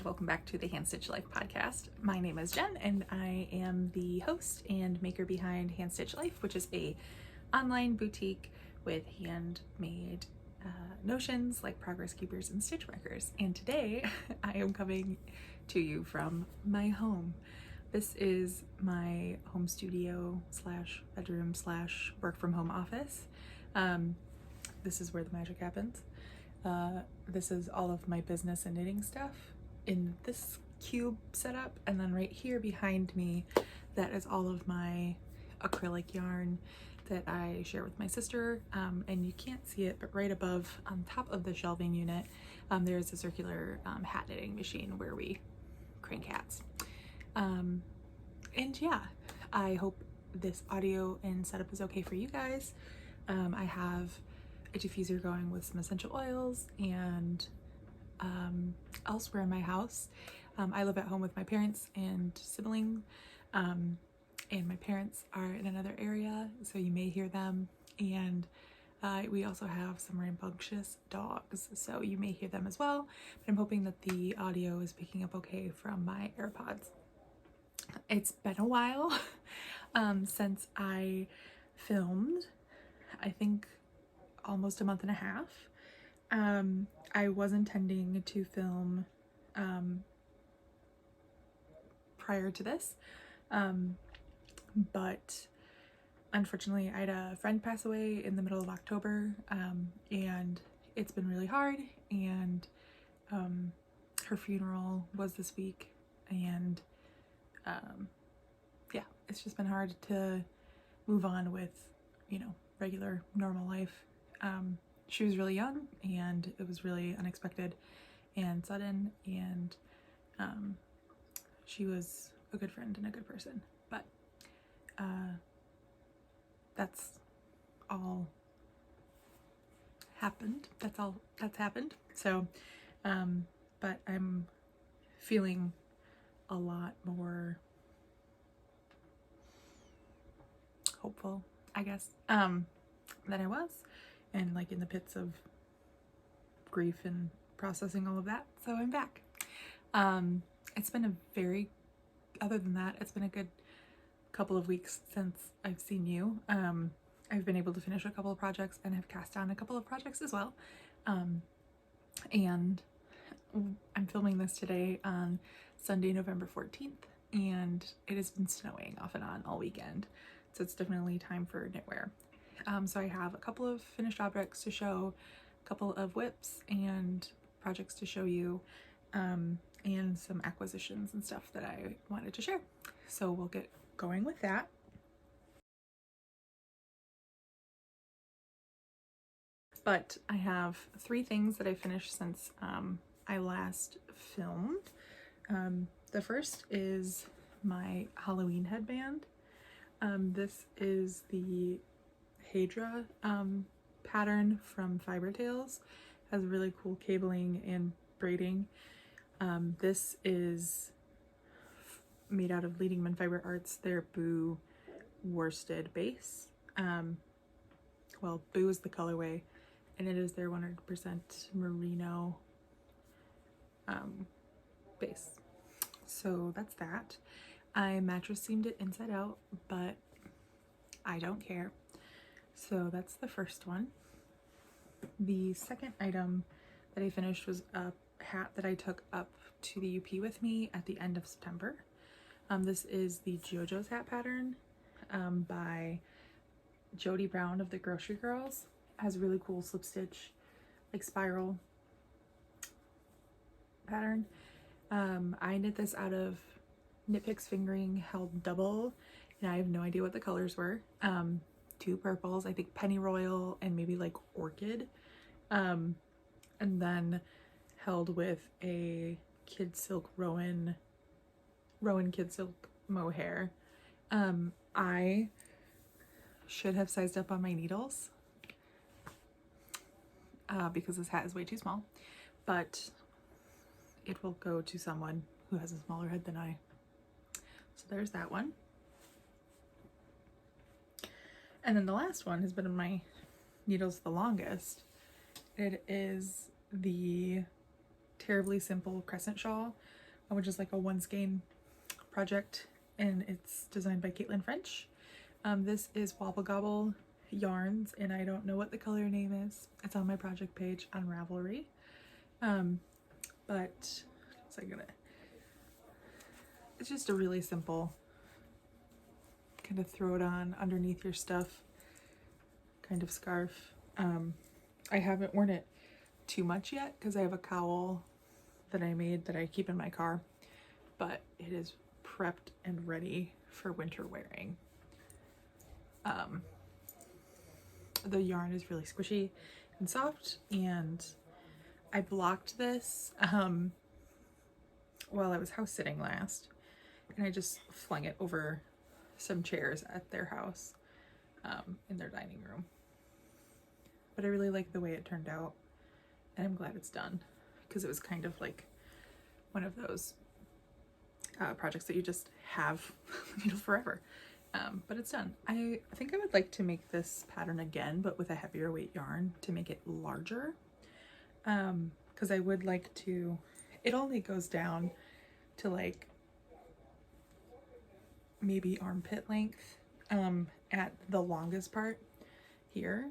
welcome back to the Handstitched Life podcast. My name is Jen and I am the host and maker behind Handstitched Life, which is a online boutique with handmade notions like progress keepers and stitch markers. And today I am coming to you from my home. This is my home studio slash bedroom slash work from home office. This is where the magic happens. This is all of my business and knitting stuff in this cube setup, and then right here behind me, that is all of my acrylic yarn that I share with my sister. And you can't see it, but right above on top of the shelving unit, there's a circular hat knitting machine where we crank hats. And yeah, I hope this audio and setup is okay for you guys. I have a diffuser going with some essential oils and elsewhere in my house. I live at home with my parents and sibling, and my parents are in another area, so you may hear them. And we also have some rambunctious dogs, so you may hear them as well. But I'm hoping that the audio is picking up okay from my AirPods. It's been a while since I filmed. I think almost a month and a half. I was intending to film prior to this, but unfortunately I had a friend pass away in the middle of October, and it's been really hard, and her funeral was this week, and yeah, it's just been hard to move on with, you know, regular normal life. She was really young and it was really unexpected and sudden, and she was a good friend and a good person, but that's all happened. That's all that's happened. So but I'm feeling a lot more hopeful, I guess, than I was, and like in the pits of grief and processing all of that. So I'm back. It's been a very, other than that, it's been a good couple of weeks since I've seen you. I've been able to finish a couple of projects and have cast down a couple of projects as well. And I'm filming this today on Sunday, November 14th, and it has been snowing off and on all weekend. So it's definitely time for knitwear. So I have a couple of finished objects to show, a couple of whips and projects to show you, and some acquisitions and stuff that I wanted to share. So we'll get going with that. But I have 3 things that I finished since I last filmed. The first is my Halloween headband. This is the Hydra pattern from Fiber Tales. Has really cool cabling and braiding. This is made out of Leading Man Fiber Arts, their Boo worsted base. Well, Boo is the colorway, and it is their 100% merino base. So that's that. I mattress seamed it inside out, but I don't care. So that's the first one. The second item that I finished was a hat that I took up to the UP with me at the end of September. This is the JoJo's hat pattern by Jody Brown of the Grocery Girls. It has a really cool slip stitch, like spiral pattern. I knit this out of Knit Picks fingering held double, and I have no idea what the colors were. 2 purples, I think Pennyroyal and maybe like Orchid, and then held with a Kid Silk Rowan Kid Silk mohair. I should have sized up on my needles because this hat is way too small, but it will go to someone who has a smaller head than I. So there's that one. And then the last one has been in my needles the longest. It is the Terribly Simple Crescent shawl which is like a one skein project, and it's designed by Caitlin French. This is Wobble Gobble yarns, and I don't know what the color name is. It's on my project page on Ravelry. But it's like it's just a really simple kind of throw it on underneath your stuff kind of scarf. I haven't worn it too much yet because I have a cowl that I made that I keep in my car, but it is prepped and ready for winter wearing. The yarn is really squishy and soft, and I blocked this while I was house sitting last, and I just flung it over some chairs at their house in their dining room. But I really like the way it turned out, and I'm glad it's done, because it was kind of like one of those projects that you just have forever. But it's done. I think I would like to make this pattern again, but with a heavier weight yarn to make it larger, because I would like to, it only goes down to like maybe armpit length at the longest part here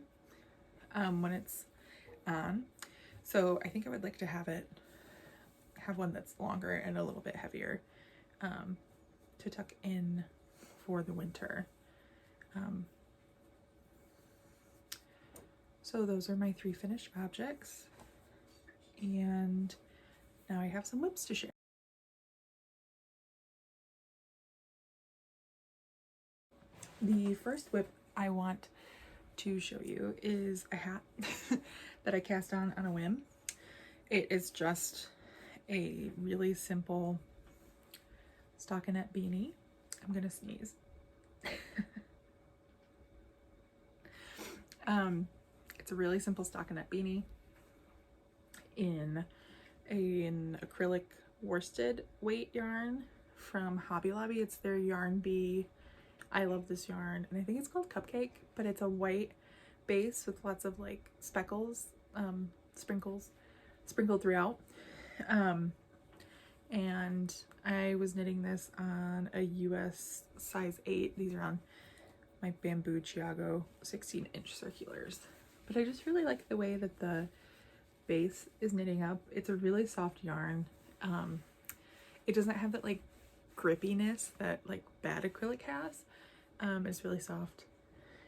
when it's on. So I think I would like to have one that's longer and a little bit heavier to tuck in for the winter. So those are my 3 finished objects, and now I have some whips to share. The first whip I want to show you is a hat that I cast on a whim. It is just a really simple stockinette beanie. I'm gonna sneeze. It's a really simple stockinette beanie in an acrylic worsted weight yarn from Hobby Lobby. It's their Yarn Bee. I love this yarn, and I think it's called Cupcake, but it's a white base with lots of like speckles, sprinkles sprinkled throughout. And I was knitting this on a US size 8. These are on my Bamboo Chiago 16-inch circulars. But I just really like the way that the base is knitting up. It's a really soft yarn. It doesn't have that like grippiness that like bad acrylic has. It's really soft,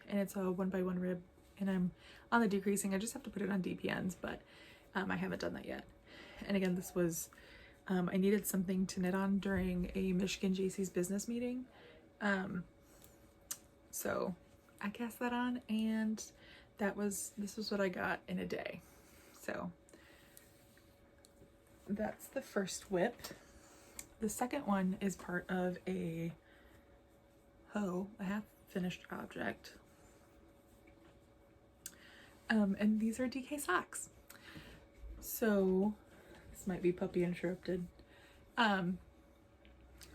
and it's a 1x1 rib, and I'm on the decreasing. I just have to put it on DPNs, but I haven't done that yet. And again, this was I needed something to knit on during a Michigan JC's business meeting, so I cast that on, and this was what I got in a day. So that's the first whip. The second one is part of a half finished object, and these are DK socks. So this might be puppy interrupted.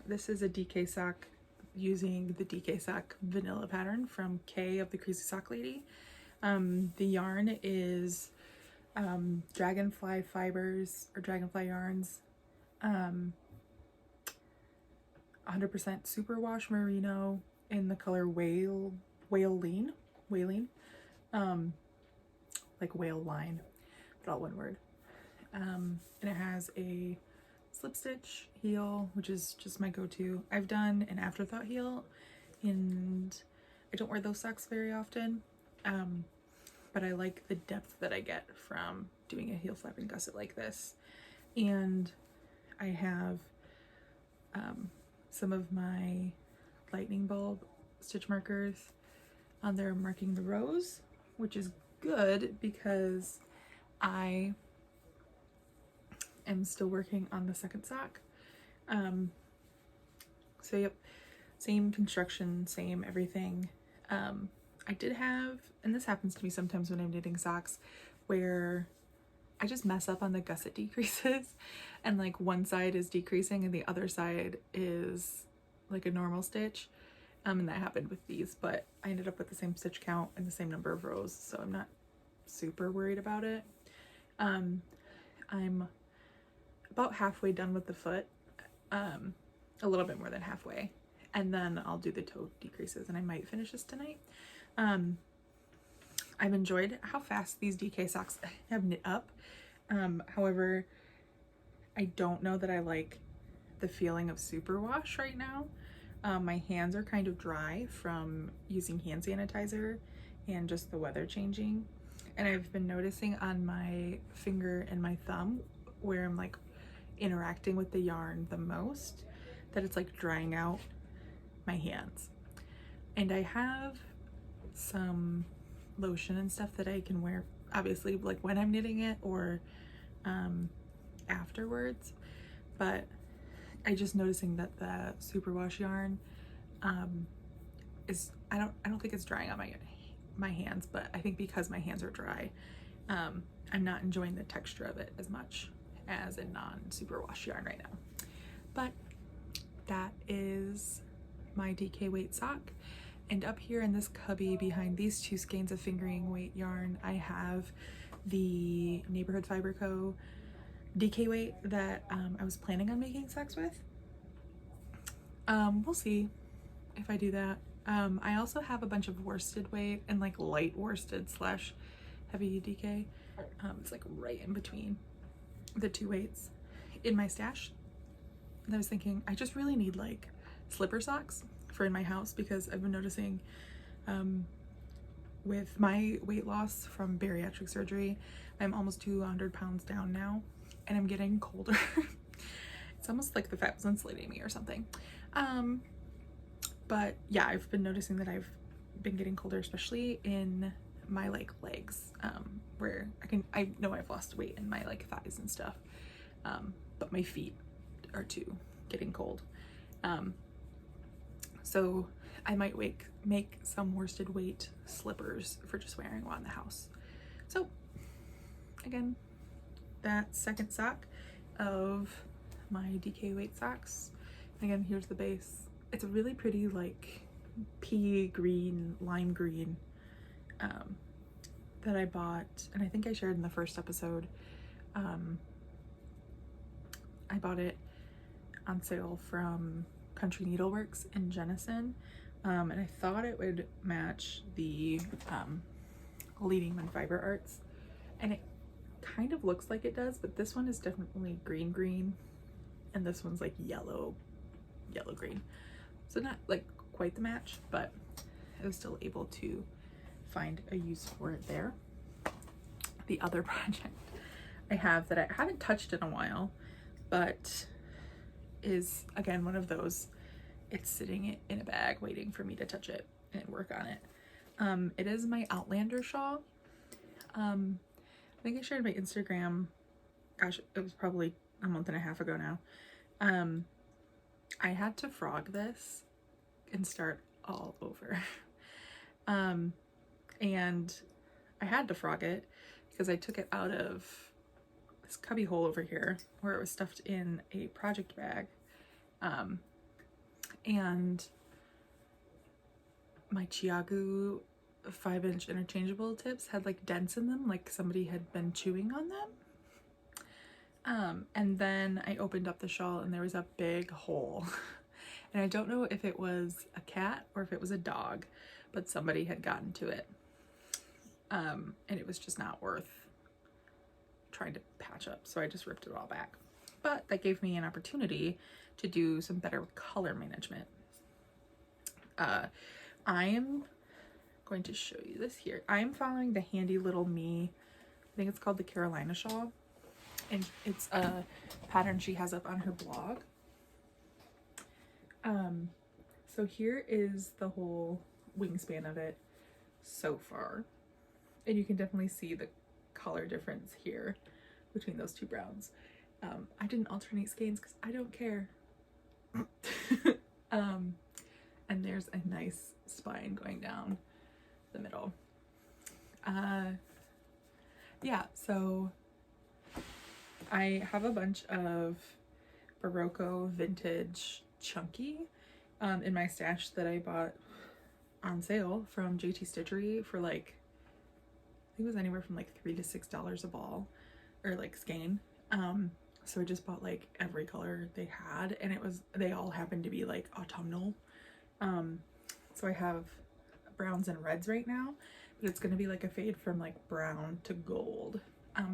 This is a DK sock using the DK sock vanilla pattern from Kay of the Crazy Sock Lady. The yarn is dragonfly fibers or dragonfly yarns, 100% superwash merino in the color whaling, like whale line, but all one word. And it has a slip stitch heel, which is just my go-to. I've done an afterthought heel, and I don't wear those socks very often, but I like the depth that I get from doing a heel flapping gusset like this. And I have some of my lightning bulb stitch markers on there marking the rows, which is good because I am still working on the second sock. So yep, same construction, same everything. I did have, and this happens to me sometimes when I'm knitting socks, where I just mess up on the gusset decreases, and like one side is decreasing and the other side is like a normal stitch. And that happened with these, but I ended up with the same stitch count and the same number of rows, so I'm not super worried about it. I'm about halfway done with the foot. a little bit more than halfway, and then I'll do the toe decreases, and I might finish this tonight. I've enjoyed how fast these DK socks have knit up. However, I don't know that I like the feeling of superwash right now. My hands are kind of dry from using hand sanitizer and just the weather changing. And I've been noticing on my finger and my thumb, where I'm like interacting with the yarn the most, that it's like drying out my hands. And I have some lotion and stuff that I can wear, obviously, like when I'm knitting it or afterwards, but I just noticing that the superwash yarn is, I don't think it's drying on my hands, but I think because my hands are dry, I'm not enjoying the texture of it as much as a non-superwash yarn right now. But that is my DK weight sock. And up here in this cubby behind these two skeins of fingering weight yarn, I have the Neighborhood Fiber Co. DK weight that I was planning on making socks with. We'll see if I do that. I also have a bunch of worsted weight and like light worsted slash heavy DK. It's like right in between the two weights in my stash. And I was thinking, I just really need like slipper socks for in my house, because I've been noticing with my weight loss from bariatric surgery, I'm almost 200 pounds down now, and I'm getting colder. It's almost like the fat was insulating me or something. But yeah, I've been noticing that I've been getting colder, especially in my like legs, where I know I've lost weight in my like thighs and stuff, but my feet are too getting cold. So I might make some worsted weight slippers for just wearing while in the house. So again, that second sock of my DK weight socks. Again, here's the base. It's a really pretty like pea green, lime green, that I bought, and I think I shared in the first episode. I bought it on sale from Country Needleworks in Jenison, and I thought it would match the Leading When Fiber Arts, and it kind of looks like it does, but this one is definitely green, and this one's like yellow green, so not like quite the match, but I was still able to find a use for it there. The other project I have that I haven't touched in a while, but is again one of those, it's sitting in a bag waiting for me to touch it and work on it. It is my Outlander shawl. I think I shared my Instagram, gosh, it was probably a month and a half ago now. I had to frog this and start all over. And I had to frog it because I took it out of this cubby hole over here where it was stuffed in a project bag. And my Chiagu 5-inch interchangeable tips had like dents in them, like somebody had been chewing on them. And then I opened up the shawl and there was a big hole. And I don't know if it was a cat or if it was a dog, but somebody had gotten to it. And it was just not worth trying to patch up, so I just ripped it all back. But that gave me an opportunity to do some better color management. I am going to show you this here. I'm following the Handy Little Me, I think it's called the Carolina Shawl, and it's a pattern she has up on her blog. So here is the whole wingspan of it so far, and you can definitely see the color difference here between those two browns. I didn't alternate skeins because I don't care. And there's a nice spine going down the middle. Yeah, so I have a bunch of Barocco vintage chunky in my stash that I bought on sale from JT Stitchery for like, I think it was anywhere from like $3 to $6 a ball, or like skein. So I just bought like every color they had, and they all happened to be like autumnal. So I have browns and reds right now, but it's going to be like a fade from like brown to gold.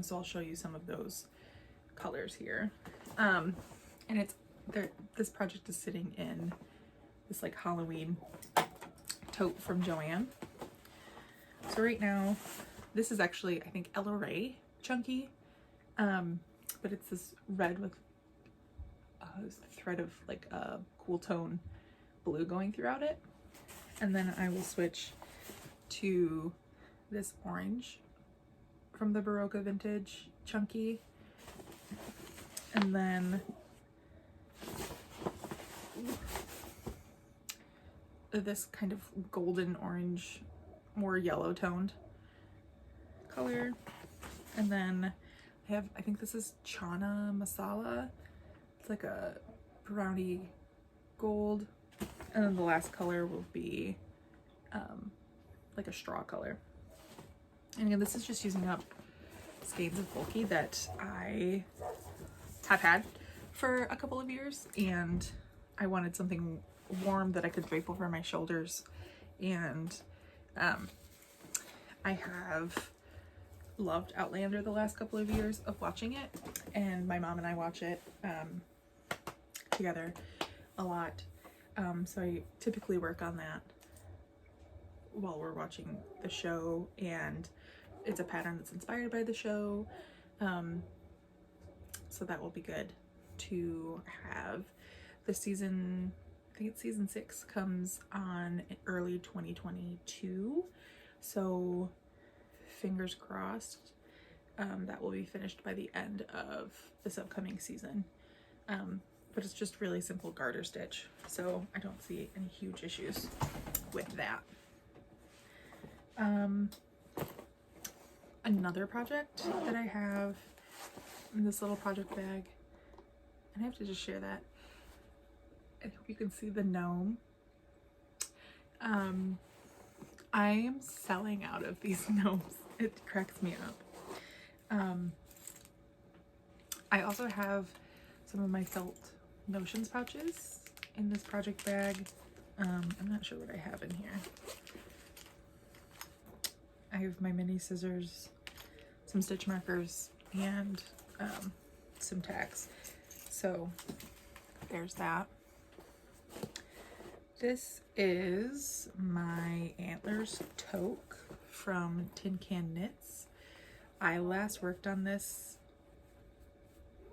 So I'll show you some of those colors here. And this project is sitting in this like Halloween tote from Joann. So right now, this is actually, I think, Ella Ray chunky, but it's this red with a thread of like a cool tone blue going throughout it. And then I will switch to this orange from the Barocca Vintage chunky, and then this kind of golden orange, more yellow toned color. And then I think this is Chana Masala. It's like a brownie gold. And then the last color will be like a straw color. And again, this is just using up skeins of bulky that I have had for a couple of years, and I wanted something warm that I could drape over my shoulders. And I have loved Outlander the last couple of years of watching it, and my mom and I watch it together a lot. So I typically work on that while we're watching the show, and it's a pattern that's inspired by the show. So that will be good to have. The season, I think it's season 6, comes on in early 2022. So fingers crossed that will be finished by the end of this upcoming season. But it's just really simple garter stitch, so I don't see any huge issues with that. Another project that I have in this little project bag, and I have to just share that. I hope you can see the gnome. I am selling out of these gnomes. It cracks me up. I also have some of my felt notions pouches in this project bag. I'm not sure what I have in here. I have my mini scissors, some stitch markers, and some tacks. So there's that. This is my Antlers toque from Tin Can Knits. I last worked on this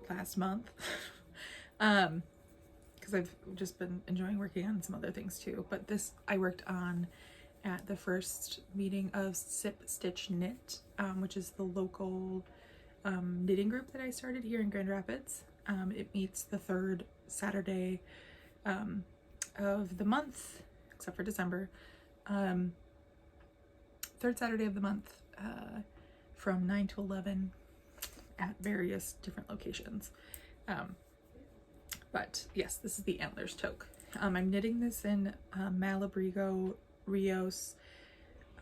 last month because I've just been enjoying working on some other things too, but this I worked on at the first meeting of Sip Stitch Knit, which is the local knitting group that I started here in Grand Rapids. It meets the third Saturday of the month, except for December. Third Saturday of the month from 9 to 11 at various different locations. But yes, this is the Antlers toque. I'm knitting this in Malabrigo Rios,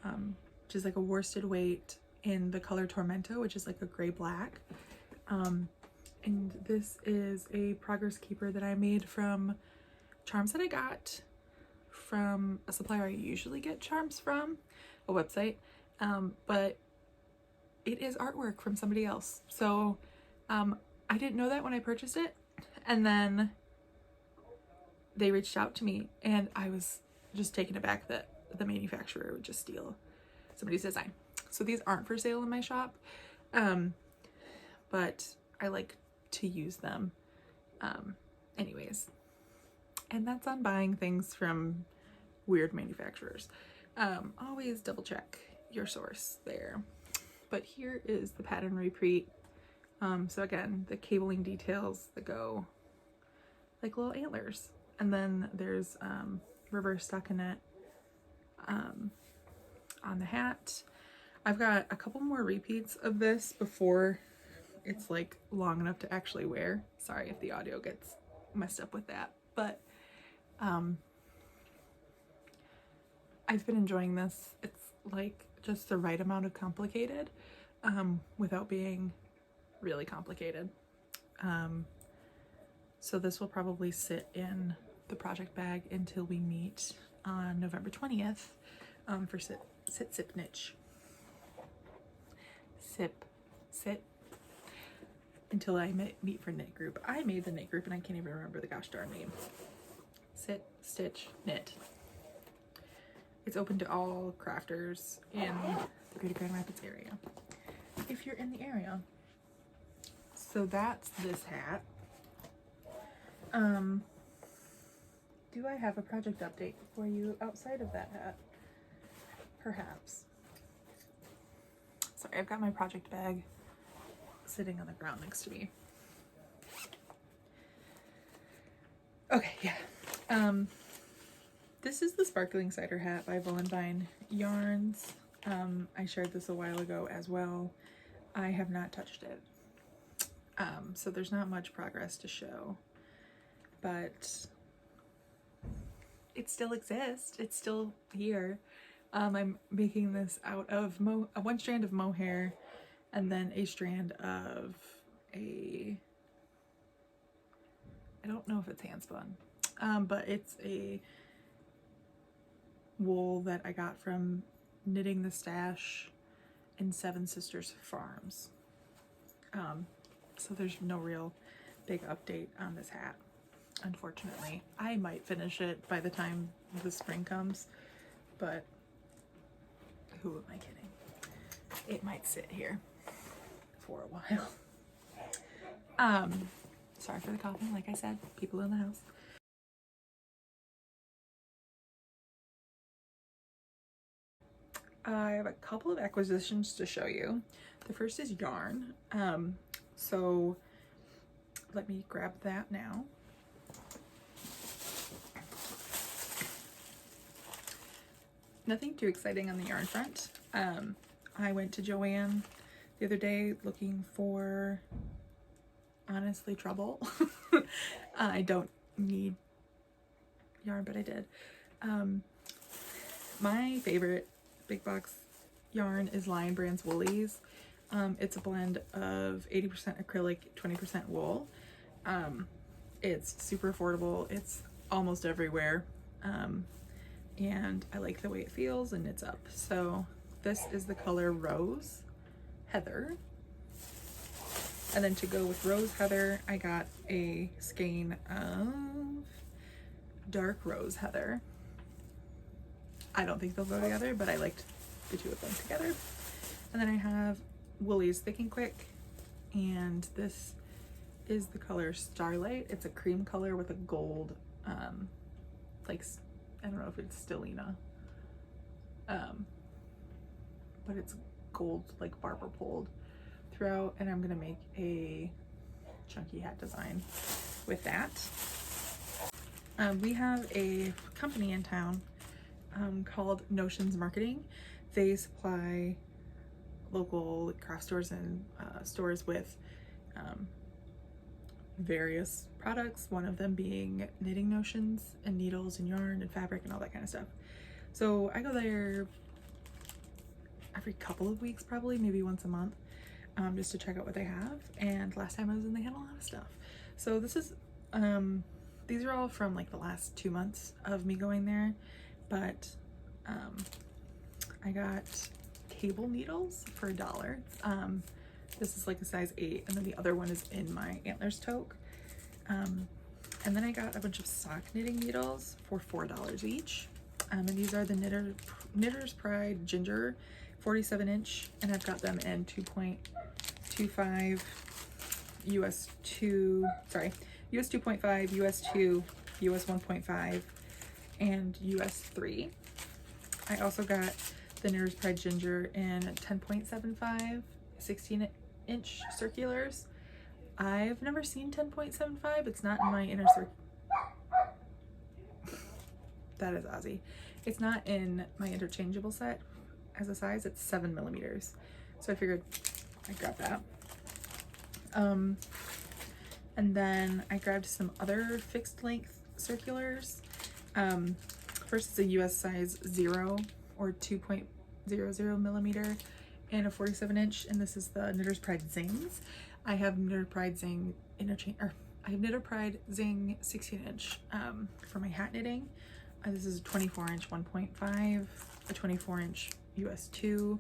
which is like a worsted weight, in the color Tormento, which is like a gray black. And this is a progress keeper that I made from charms that I got from a supplier I usually get charms from, a website, but it is artwork from somebody else. So I didn't know that when I purchased it, and then they reached out to me, and I was just taken aback that the manufacturer would just steal somebody's design. So these aren't for sale in my shop, but I like to use them anyways. And that's on buying things from weird manufacturers. Always double check your source there. But here is the pattern repeat. So again, the cabling details that go like little antlers. And then there's reverse stockinette on the hat. I've got a couple more repeats of this before it's like long enough to actually wear. Sorry if the audio gets messed up with that, but I've been enjoying this. It's like just the right amount of complicated without being really complicated. So this will probably sit in the project bag until we meet on November 20th for sit, sip, niche. Sit. Until I meet for knit group. I made the knit group and I can't even remember the gosh darn name. Sit, stitch, knit. It's open to all crafters in the Greater Grand Rapids area, if you're in the area. So that's this hat. Do I have a project update for you outside of that hat? Perhaps. Sorry, I've got my project bag sitting on the ground next to me. Okay, yeah. This is the Sparkling Cider hat by Bonbine Yarns. I shared this a while ago as well. I have not touched it. So there's not much progress to show, but it still exists. It's still here. I'm making this out of one strand of mohair and then a strand of I don't know if it's hand spun, but it's a wool that I got from Knitting the Stash in Seven Sisters Farms. So there's no real big update on this hat, unfortunately. I might finish it by the time the spring comes, but who am I kidding? It might sit here for a while. Sorry for the coughing, like I said, people in the house. I have a couple of acquisitions to show you. The first is yarn. So let me grab that now. Nothing too exciting on the yarn front. I went to Joann the other day looking for, honestly, trouble. I don't need yarn, but I did. My favorite big box yarn is Lion Brand's Woolies. It's a blend of 80% acrylic, 20% wool. It's super affordable. It's almost everywhere. And I like the way it feels and it's up. So this is the color Rose Heather. And then to go with Rose Heather, I got a skein of Dark Rose Heather. I don't think they'll go together, but I liked the two of them together. And then I have Woolies Thick and Quick, and this is the color Starlight. It's a cream color with a gold, like, I don't know if it's stellina, but it's gold, like barber pulled throughout, and I'm gonna make a chunky hat design with that. We have a company in town called Notions Marketing. They supply local craft stores and stores with various products, one of them being knitting notions and needles and yarn and fabric and all that kind of stuff. So I go there every couple of weeks, probably maybe once a month, just to check out what they have. And last time I was in, they had a lot of stuff. So this is these are all from like the last 2 months of me going there, but I got cable needles for $1. This is like a size 8, and then the other one is in my Antlers toque. And then I got a bunch of sock knitting needles for $4 each. And these are the Knitter's Pride Ginger 47-inch, and I've got them in 2.25, US 2, sorry, US 2.5, US 2, US 1.5, and US 3. I also got the Knitter's Pride Ginger in 10.75, 16-inch circulars. I've never seen 10.75. It's not in my inner circle. That is Ozzy. It's not in my interchangeable set as a size. It's 7mm. So I figured I'd grab that. And then I grabbed some other fixed length circulars. First is a US size 0 or 2.00mm and a 47-inch, and this is the Knitter's Pride Zings. I have Knitted Pride Zing interchange, or I have Knitted Pride Zing 16-inch for my hat knitting. This is a 24-inch 1.5, a 24-inch US 2,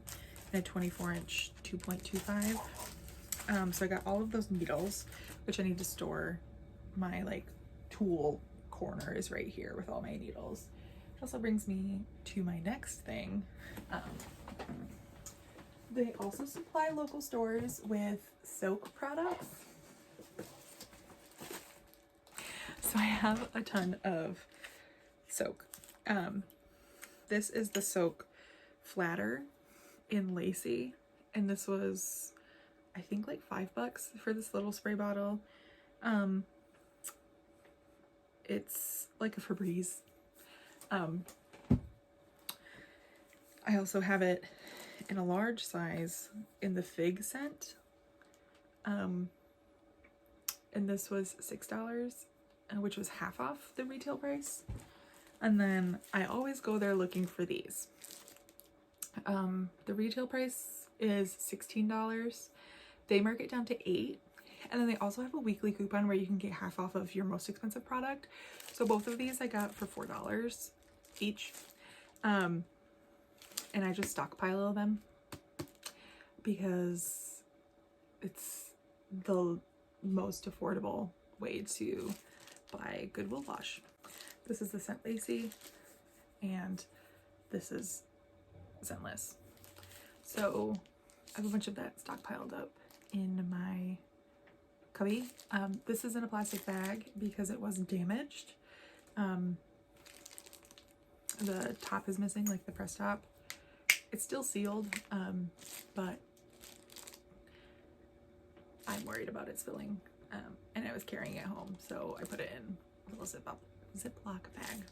and a 24-inch 2.25. So I got all of those needles, which I need to store. My like tool corner is right here with all my needles. Which also brings me to my next thing. They also supply local stores with soak products. So I have a ton of soak. This is the soak flatter in Lacy, and this was, I think, like $5 for this little spray bottle. It's like a Febreze. I also have it in a large size in the fig scent, and this was $6, which was half off the retail price. And then I always go there looking for these. The retail price is $16. They mark it down to $8, and then they also have a weekly coupon where you can get half off of your most expensive product. So both of these I got for $4 each. And I just stockpile them because it's the most affordable way to buy Goodwill wash. This is the Scent Lacy, and this is scentless. So I have a bunch of that stockpiled up in my cubby. This is in a plastic bag because it wasn't damaged. The top is missing, like the press top. It's still sealed, but I'm worried about it spilling, and I was carrying it home, so I put it in a little Ziploc bag.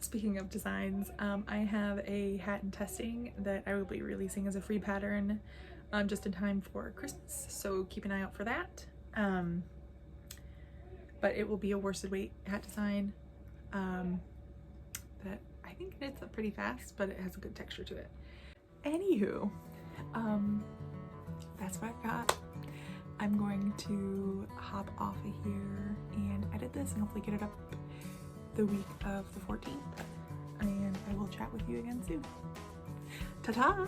Speaking of designs, I have a hat in testing that I will be releasing as a free pattern just in time for Christmas, so keep an eye out for that. But it will be a worsted weight hat design that I think knits up pretty fast, but it has a good texture to it. Anywho, that's what I've got. I'm going to hop off of here and edit this and hopefully get it up the week of the 14th, and I will chat with you again soon. Ta-ta!